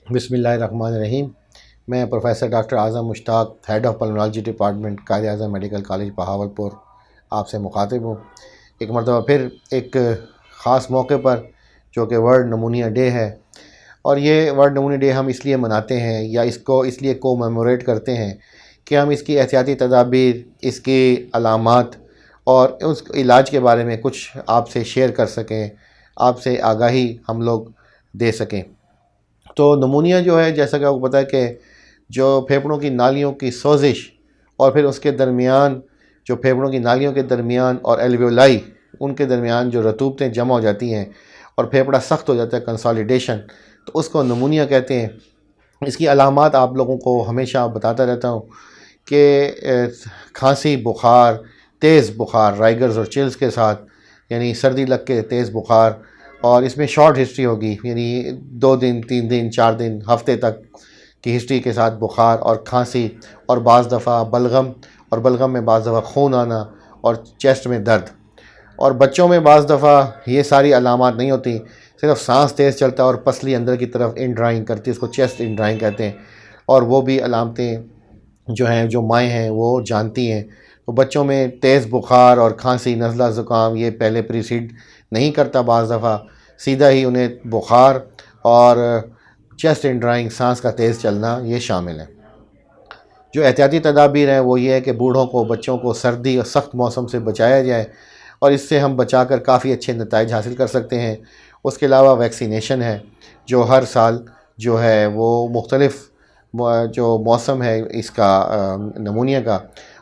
بسم اللہ الرحمن الرحیم۔ میں professor doctor Azam Mushtaq, head of pulmonology department, Quaid Azam medical college Bahawalpur آپ سے مخاطب ہوں ایک مرتبہ پھر ایک خاص موقع پر، جو کہ ورلڈ نمونیا ڈے ہے۔ اور یہ ورلڈ نمونیا ڈے ہم اس لیے مناتے ہیں یا اس کو اس لیے کومیموریٹ کرتے ہیں کہ ہم اس کی احتیاطی تدابیر، اس کی علامات اور اس علاج کے بارے میں کچھ آپ سے شیئر کر سکیں، آپ سے آگاہی ہم لوگ دے سکیں۔ تو نمونیا جو ہے، جیسا کہ آپ کو پتہ ہے کہ جو پھیپھڑوں کی نالیوں کی سوزش اور پھر اس کے درمیان جو پھیپھڑوں کی نالیوں کے درمیان اور ایلویولائی ان کے درمیان جو رطوبتیں جمع ہو جاتی ہیں اور پھیپھڑا سخت ہو جاتا ہے، کنسالیڈیشن، تو اس کو نمونیا کہتے ہیں۔ اس کی علامات آپ لوگوں کو ہمیشہ بتاتا رہتا ہوں کہ کھانسی، بخار، تیز بخار، رائگرز اور چلز کے ساتھ، یعنی سردی لگ کے تیز بخار، اور اس میں شارٹ ہسٹری ہوگی، یعنی 2 دن، 3 دن، 4 دن، ہفتے تک کی ہسٹری کے ساتھ بخار اور کھانسی، اور بعض دفعہ بلغم، اور بلغم میں بعض دفعہ خون آنا اور چیسٹ میں درد۔ اور بچوں میں بعض دفعہ یہ ساری علامات نہیں ہوتی، صرف سانس تیز چلتا ہے اور پسلی اندر کی طرف ان ڈرائنگ کرتی ہے، اس کو چیسٹ ان ڈرائنگ کہتے ہیں۔ اور وہ بھی علامتیں جو ہیں، جو مائیں ہیں وہ جانتی ہیں۔ تو بچوں میں تیز بخار اور کھانسی، نزلہ زکام یہ پہلے پریسیڈ نہیں کرتا، بعض دفعہ سیدھا ہی انہیں بخار اور چیسٹ ان ڈرائنگ، سانس کا تیز چلنا یہ شامل ہے۔ جو احتیاطی تدابیر ہیں وہ یہ ہے کہ بوڑھوں کو، بچوں کو سردی اور سخت موسم سے بچایا جائے، اور اس سے ہم بچا کر کافی اچھے نتائج حاصل کر سکتے ہیں۔ اس کے علاوہ ویکسینیشن ہے، جو ہر سال جو ہے وہ مختلف جو موسم ہے اس کا نمونیا کا،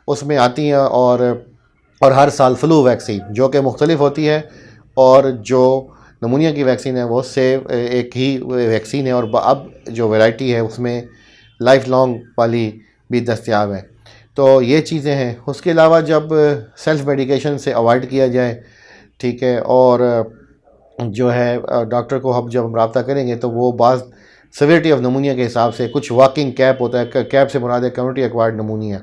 اس میں آتی ہیں، اور ہر سال فلو ویکسین جو کہ مختلف ہوتی ہے، اور جو نمونیا کی ویکسین ہے وہ ایک ہی ویکسین ہے، اور اب جو ویرائٹی ہے اس میں لائف لانگ والی بھی دستیاب ہے۔ تو یہ چیزیں ہیں۔ اس کے علاوہ جب سیلف میڈیکیشن سے اوائڈ کیا جائے، ٹھیک ہے، اور جو ہے ڈاکٹر کو جب ہم رابطہ کریں گے تو وہ بعض سیویرٹی آف نمونیا کے حساب سے کچھ واکنگ کیپ ہوتا ہے، کیپ سے مراد ہے کمیونٹی ایکوائرڈ نمونیا،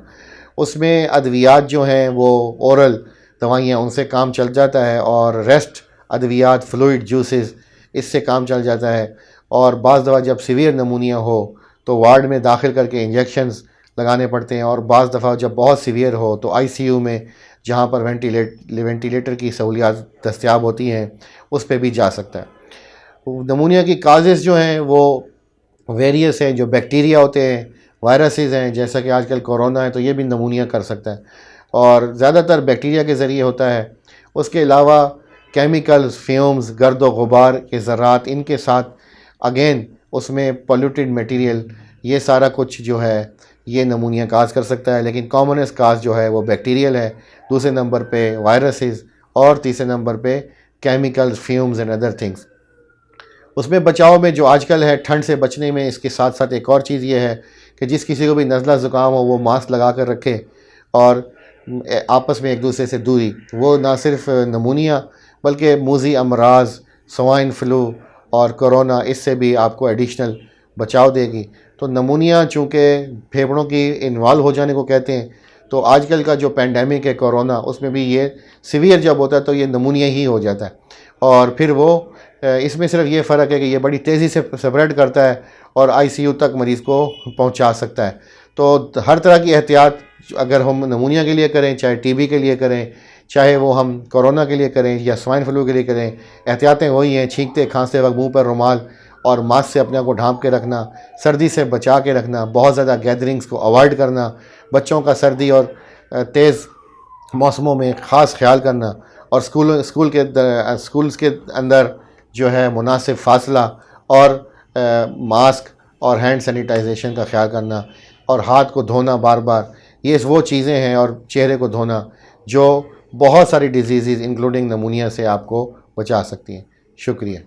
اس میں ادویات جو ہیں وہ اورل دوائیاں ان سے کام چل جاتا ہے، اور ریسٹ ادویات، فلوئڈ جوسز، اس سے کام چل جاتا ہے۔ اور بعض دفعہ جب سیویئر نمونیا ہو تو وارڈ میں داخل کر کے انجیکشنز لگانے پڑتے ہیں، اور بعض دفعہ جب بہت سیویئر ہو تو آئی سی یو میں، جہاں پر وینٹیلیٹر کی سہولیات دستیاب ہوتی ہیں، اس پہ بھی جا سکتا ہے۔ نمونیا کی کازز جو ہیں وہ ویریس ہیں، جو بیکٹیریا ہوتے ہیں، وائرسز ہیں، جیسا کہ آج کل کورونا ہے تو یہ بھی نمونیا کر سکتا ہے، اور زیادہ تر بیکٹیریا کے ذریعے ہوتا ہے۔ اس کے علاوہ کیمیکلز، فیومز، گرد و غبار کے ذرات، ان کے ساتھ اگین اس میں پولیوٹڈ میٹیریل، یہ سارا کچھ جو ہے یہ نمونیا کاز کر سکتا ہے، لیکن کامنسٹ کاز جو ہے وہ بیکٹیریل ہے، دوسرے نمبر پہ وائرسز، اور تیسرے نمبر پہ chemicals, fumes and other things. اس میں بچاؤ میں جو آج کل ہے، ٹھنڈ سے بچنے میں اس کے ساتھ ساتھ ایک اور چیز یہ ہے کہ جس کسی کو بھی نزلہ زکام ہو وہ ماسک لگا کر رکھے، اور آپس میں ایک دوسرے سے دوری، وہ نہ صرف نمونیا بلکہ موذی امراض، سوائن فلو اور کرونا، اس سے بھی آپ کو ایڈیشنل بچاؤ دے گی۔ تو نمونیا چونکہ پھیپھڑوں کی انوالو ہو جانے کو کہتے ہیں، تو آج کل کا جو پینڈیمک ہے کورونا، اس میں بھی یہ سیویئر جب ہوتا ہے تو یہ نمونیا ہی ہو جاتا ہے، اور پھر وہ اس میں صرف یہ فرق ہے کہ یہ بڑی تیزی سے سپریڈ کرتا ہے اور آئی سی یو تک مریض کو پہنچا سکتا ہے۔ تو ہر طرح کی احتیاط اگر ہم نمونیا کے لیے کریں، چاہے ٹی بی کے لیے کریں، چاہے وہ ہم کورونا کے لیے کریں یا سوائن فلو کے لیے کریں، احتیاطیں وہی ہیں: چھینکتے کھانستے وقت منہ پر رومال اور ماسک سے اپنے آپ کو ڈھانپ کے رکھنا، سردی سے بچا کے رکھنا، بہت زیادہ گیدرنگز کو اوائڈ کرنا، بچوں کا سردی اور تیز موسموں میں خاص خیال کرنا، اور اسکولز کے اندر جو ہے مناسب فاصلہ اور ماسک اور ہینڈ سینیٹائزیشن کا خیال کرنا، اور ہاتھ کو دھونا بار بار۔ یہ وہ چیزیں ہیں، اور چہرے کو دھونا، جو بہت ساری ڈیزیزز انکلوڈنگ نمونیا سے آپ کو بچا سکتی ہیں۔ شکریہ۔